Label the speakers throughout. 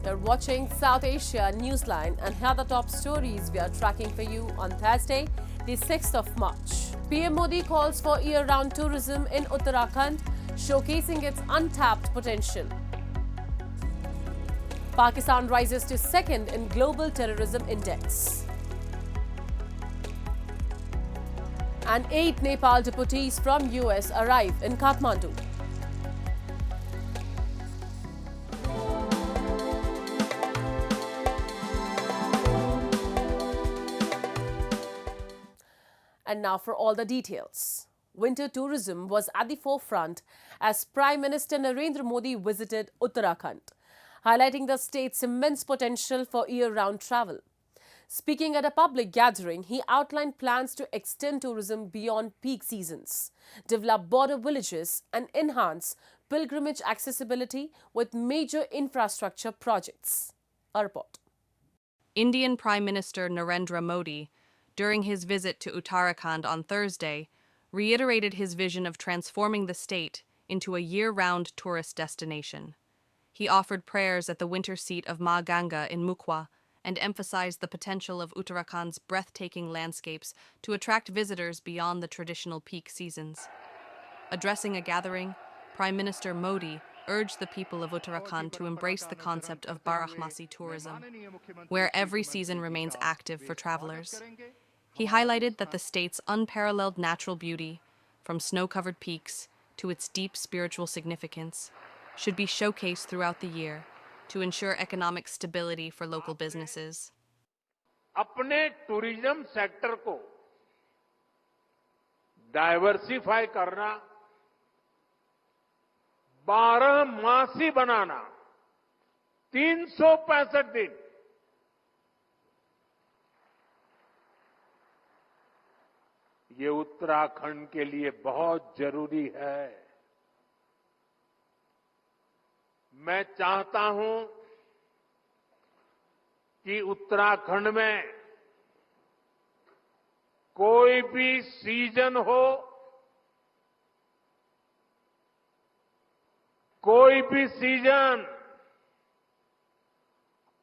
Speaker 1: You're watching South Asia Newsline, and here are the top stories we are tracking for you on Thursday, the 6th of March. PM Modi calls for year-round tourism in Uttarakhand, showcasing its untapped potential. Pakistan rises to second in Global Terrorism Index. And 8 Nepal deportees from US arrive in Kathmandu. And now for all the details. Winter tourism was at the forefront as Prime Minister Narendra Modi visited Uttarakhand, highlighting the state's immense potential for year-round travel. Speaking at a public gathering, he outlined plans to extend tourism beyond peak seasons, develop border villages and enhance pilgrimage accessibility with major infrastructure projects. A report.
Speaker 2: Indian Prime Minister Narendra Modi, during his visit to Uttarakhand on Thursday, reiterated his vision of transforming the state into a year-round tourist destination. He offered prayers at the winter seat of Ma Ganga in Mukwa and emphasized the potential of Uttarakhand's breathtaking landscapes to attract visitors beyond the traditional peak seasons. Addressing a gathering, Prime Minister Modi urged the people of Uttarakhand to embrace the concept of Barakmasi tourism, where every season remains active for travelers. He highlighted that the state's unparalleled natural beauty, from snow-covered peaks to its deep spiritual significance, should be showcased throughout the year to ensure economic stability for local businesses.
Speaker 3: अपने tourism sector को diversify करना, 12 मासी बनाना, 365 दिन ये उत्तराखंड के लिए बहुत जरूरी है। मैं चाहता हूं कि उत्तराखंड में कोई भी सीजन हो, कोई भी सीजन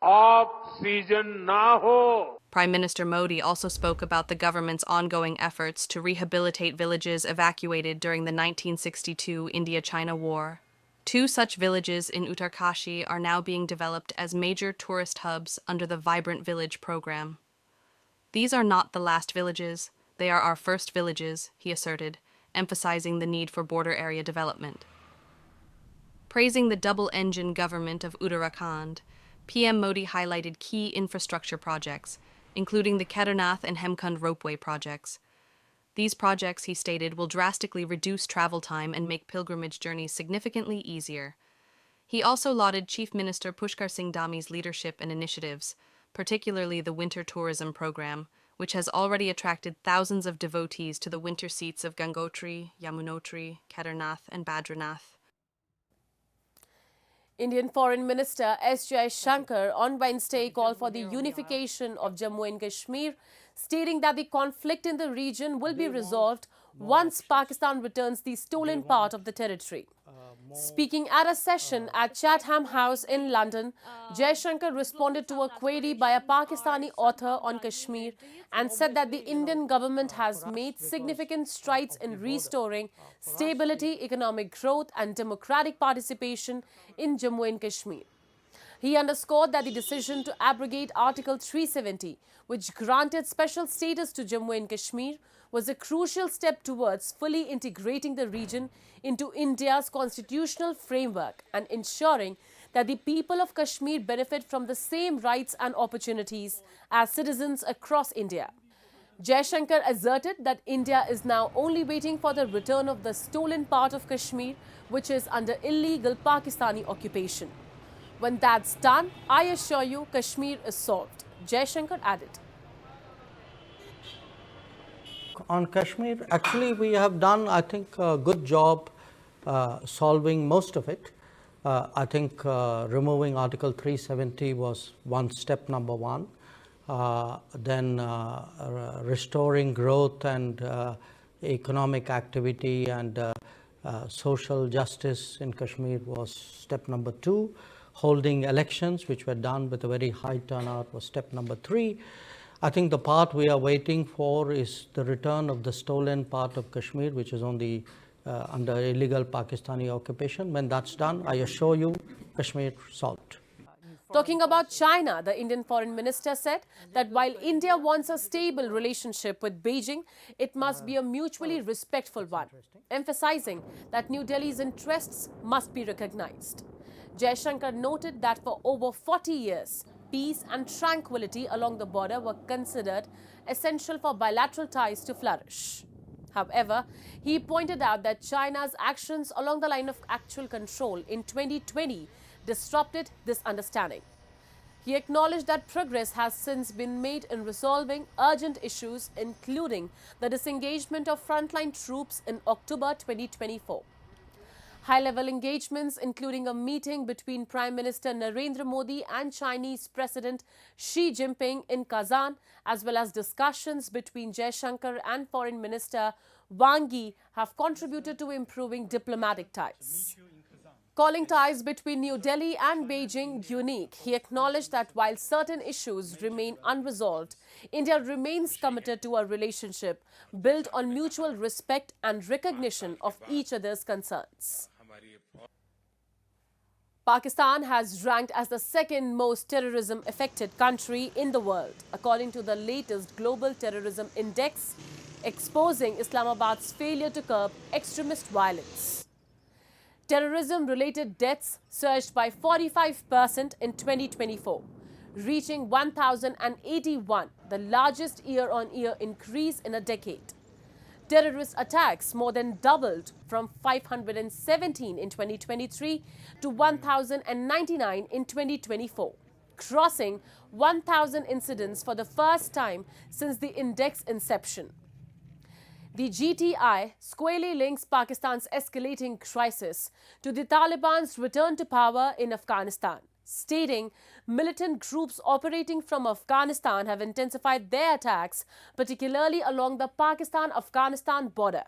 Speaker 3: ऑफ सीजन ना हो।
Speaker 2: Prime Minister Modi also spoke about the government's ongoing efforts to rehabilitate villages evacuated during the 1962 India-China War. 2 such villages in Uttarkashi are now being developed as major tourist hubs under the Vibrant Village program. These are not the last villages, they are our first villages, he asserted, emphasizing the need for border area development. Praising the double-engine government of Uttarakhand, PM Modi highlighted key infrastructure projects, including the Kedarnath and Hemkund ropeway projects. These projects, he stated, will drastically reduce travel time and make pilgrimage journeys significantly easier. He also lauded Chief Minister Pushkar Singh Dhami's leadership and initiatives, particularly the winter tourism program, which has already attracted thousands of devotees to the winter seats of Gangotri, Yamunotri, Kedarnath, and Badranath.
Speaker 1: Indian Foreign Minister S. Jaishankar on Wednesday called for the unification of Jammu and Kashmir, stating that the conflict in the region will be resolved once Pakistan returns the stolen part of the territory. Speaking at a session at Chatham House in London, Jaishankar responded to a query by a Pakistani author on Kashmir and said that the Indian government has made significant strides in restoring stability, economic growth and democratic participation in Jammu and Kashmir. He underscored that the decision to abrogate Article 370, which granted special status to Jammu and Kashmir, was a crucial step towards fully integrating the region into India's constitutional framework and ensuring that the people of Kashmir benefit from the same rights and opportunities as citizens across India. Jaishankar asserted that India is now only waiting for the return of the stolen part of Kashmir, which is under illegal Pakistani occupation. When that's done, I assure you Kashmir is solved, Jaishankar added.
Speaker 4: On Kashmir, actually we have done, I think, a good job solving most of it. I think removing Article 370 was step number one. Then restoring growth and economic activity and social justice in Kashmir was step number 2. holding elections, which were done with a very high turnout, was step number 3. I think the part we are waiting for is the return of the stolen part of Kashmir, which is on the under illegal Pakistani occupation. When that's done, I assure you, Kashmir solved.
Speaker 1: Talking about China, the Indian Foreign Minister said that while India wants a stable relationship with Beijing, it must be a mutually respectful one, emphasizing that New Delhi's interests must be recognized. Jaishankar noted that for over 40 years, peace and tranquility along the border were considered essential for bilateral ties to flourish. However, he pointed out that China's actions along the line of actual control in 2020 disrupted this understanding. He acknowledged that progress has since been made in resolving urgent issues, including the disengagement of frontline troops in October 2024. High-level engagements, including a meeting between Prime Minister Narendra Modi and Chinese President Xi Jinping in Kazan, as well as discussions between Jaishankar and Foreign Minister Wang Yi, have contributed to improving diplomatic ties. Calling ties between New Delhi and Beijing unique, he acknowledged that while certain issues remain unresolved, India remains committed to a relationship built on mutual respect and recognition of each other's concerns. Pakistan has ranked as the second most terrorism-affected country in the world, according to the latest Global Terrorism Index, exposing Islamabad's failure to curb extremist violence. Terrorism-related deaths surged by 45% in 2024, reaching 1,081, the largest year-on-year increase in a decade. Terrorist attacks more than doubled from 517 in 2023 to 1,099 in 2024, crossing 1,000 incidents for the first time since the index inception. The GTI squarely links Pakistan's escalating crisis to the Taliban's return to power in Afghanistan, stating militant groups operating from Afghanistan have intensified their attacks, particularly along the Pakistan-Afghanistan border.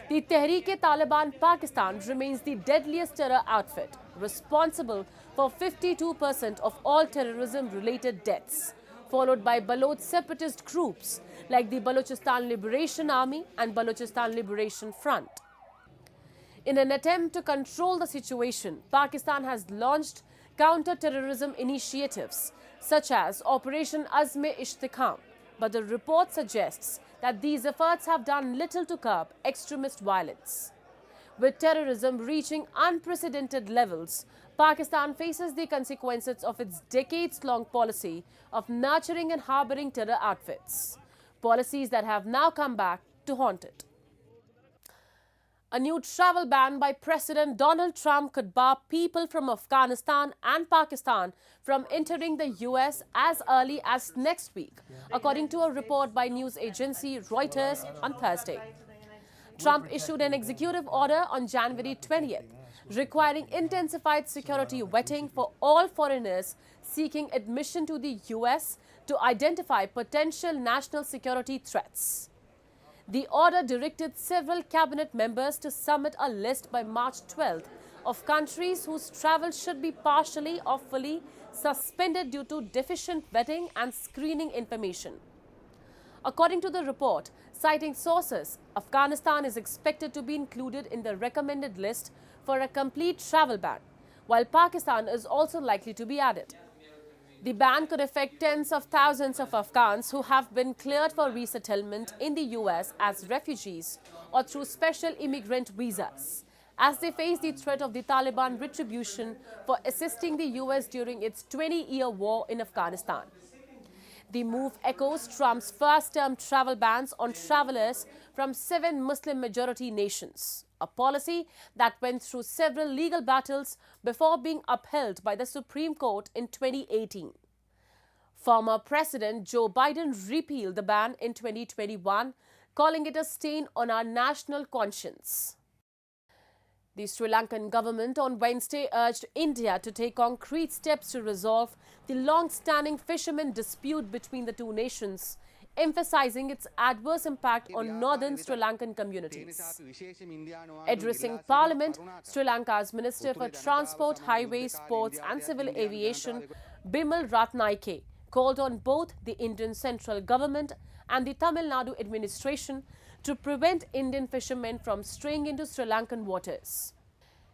Speaker 1: The Tehreek-e-Taliban Pakistan remains the deadliest terror outfit, responsible for 52% of all terrorism-related deaths, followed by Baloch separatist groups like the Balochistan Liberation Army and Balochistan Liberation Front. In an attempt to control the situation, Pakistan has launched counter-terrorism initiatives such as Operation Azm-e-Ishtihkam, but the report suggests that these efforts have done little to curb extremist violence. With terrorism reaching unprecedented levels, Pakistan faces the consequences of its decades-long policy of nurturing and harboring terror outfits, policies that have now come back to haunt it. A new travel ban by President Donald Trump could bar people from Afghanistan and Pakistan from entering the US as early as next week, according to a report by news agency Reuters on Thursday. Trump issued an executive order on January 20th, requiring intensified security vetting for all foreigners seeking admission to the US to identify potential national security threats. The order directed several cabinet members to submit a list by March 12th of countries whose travel should be partially or fully suspended due to deficient vetting and screening information. According to the report, citing sources, Afghanistan is expected to be included in the recommended list for a complete travel ban, while Pakistan is also likely to be added. The ban could affect tens of thousands of Afghans who have been cleared for resettlement in the US as refugees or through special immigrant visas, as they face the threat of the Taliban retribution for assisting the US during its 20-year war in Afghanistan. The move echoes Trump's first-term travel bans on travelers from 7 Muslim-majority nations, a policy that went through several legal battles before being upheld by the Supreme Court in 2018. Former President Joe Biden repealed the ban in 2021, calling it a stain on our national conscience. The Sri Lankan government on Wednesday urged India to take concrete steps to resolve the long-standing fishermen dispute between the two nations, emphasizing its adverse impact on northern Sri Lankan communities. Addressing Parliament, Sri Lanka's Minister for Transport, Highways, Ports and Civil Aviation, Bimal Ratnaike, called on both the Indian central government and the Tamil Nadu administration to prevent Indian fishermen from straying into Sri Lankan waters.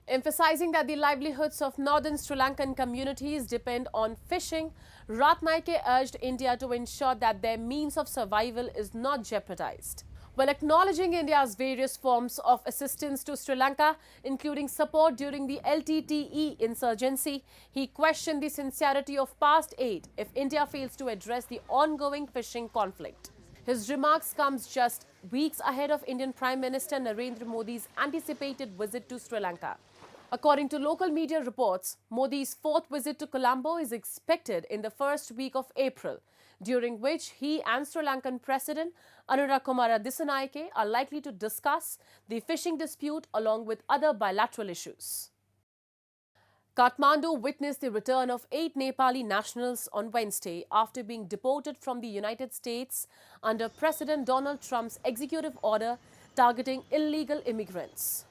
Speaker 1: Emphasizing that the livelihoods of northern Sri Lankan communities depend on fishing, Ratnaike urged India to ensure that their means of survival is not jeopardized. While acknowledging India's various forms of assistance to Sri Lanka, including support during the LTTE insurgency, he questioned the sincerity of past aid if India fails to address the ongoing fishing conflict. His remarks comes just weeks ahead of Indian Prime Minister Narendra Modi's anticipated visit to Sri Lanka. According to local media reports, Modi's fourth visit to Colombo is expected in the first week of April, during which he and Sri Lankan President Anurakumara Dissanayake are likely to discuss the fishing dispute along with other bilateral issues. Kathmandu witnessed the return of 8 Nepali nationals on Wednesday after being deported from the United States under President Donald Trump's executive order targeting illegal immigrants.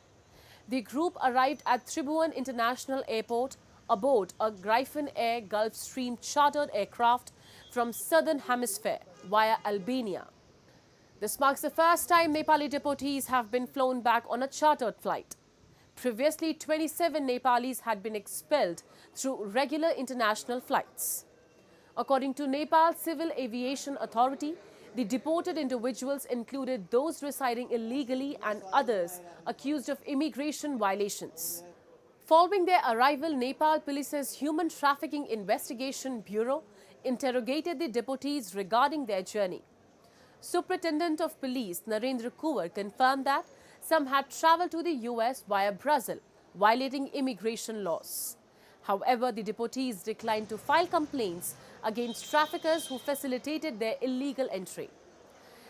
Speaker 1: The group arrived at Tribhuvan International Airport aboard a Gryphon Air Gulfstream chartered aircraft from Southern Hemisphere via Albania. This marks the first time Nepali deportees have been flown back on a chartered flight. Previously, 27 Nepalis had been expelled through regular international flights. According to Nepal Civil Aviation Authority, the deported individuals included those residing illegally and others accused of immigration violations. Following their arrival, Nepal Police's Human Trafficking Investigation Bureau interrogated the deportees regarding their journey. Superintendent of Police Narendra Kuwar confirmed that some had travelled to the US via Brazil, violating immigration laws. However, the deportees declined to file complaints against traffickers who facilitated their illegal entry.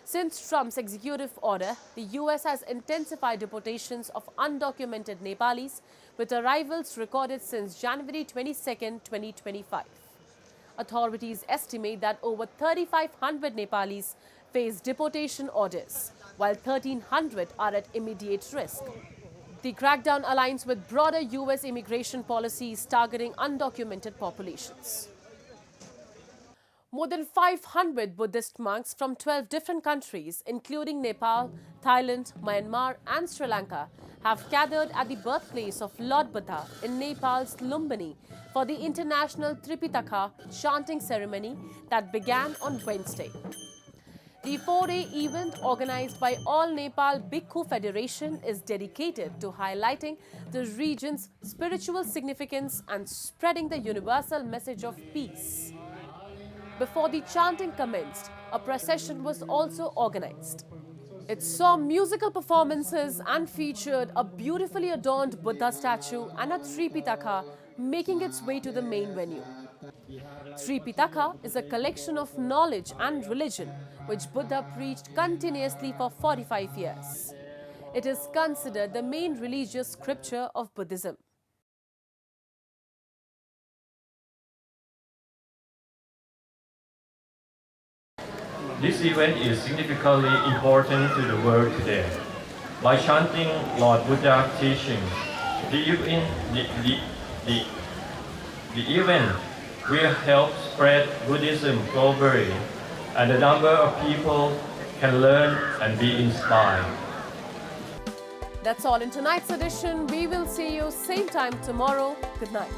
Speaker 1: Since Trump's executive order, the US has intensified deportations of undocumented Nepalis, with arrivals recorded since January 22, 2025. Authorities estimate that over 3,500 Nepalis face deportation orders, while 1,300 are at immediate risk. The crackdown aligns with broader US immigration policies targeting undocumented populations. More than 500 Buddhist monks from 12 different countries, including Nepal, Thailand, Myanmar and Sri Lanka, have gathered at the birthplace of Lord Buddha in Nepal's Lumbini for the international Tripitaka chanting ceremony that began on Wednesday. The 4-day event, organized by All Nepal Bhikkhu Federation, is dedicated to highlighting the region's spiritual significance and spreading the universal message of peace. Before the chanting commenced, a procession was also organized. It saw musical performances and featured a beautifully adorned Buddha statue and a Tripitaka making its way to the main venue. Tripitaka is a collection of knowledge and religion which Buddha preached continuously for 45 years. It is considered the main religious scripture of Buddhism.
Speaker 5: This event is significantly important to the world today. By chanting Lord Buddha's teachings, the event will help spread Buddhism globally, and a number of people can learn and be inspired.
Speaker 1: That's all in tonight's edition. We will see you same time tomorrow. Good night.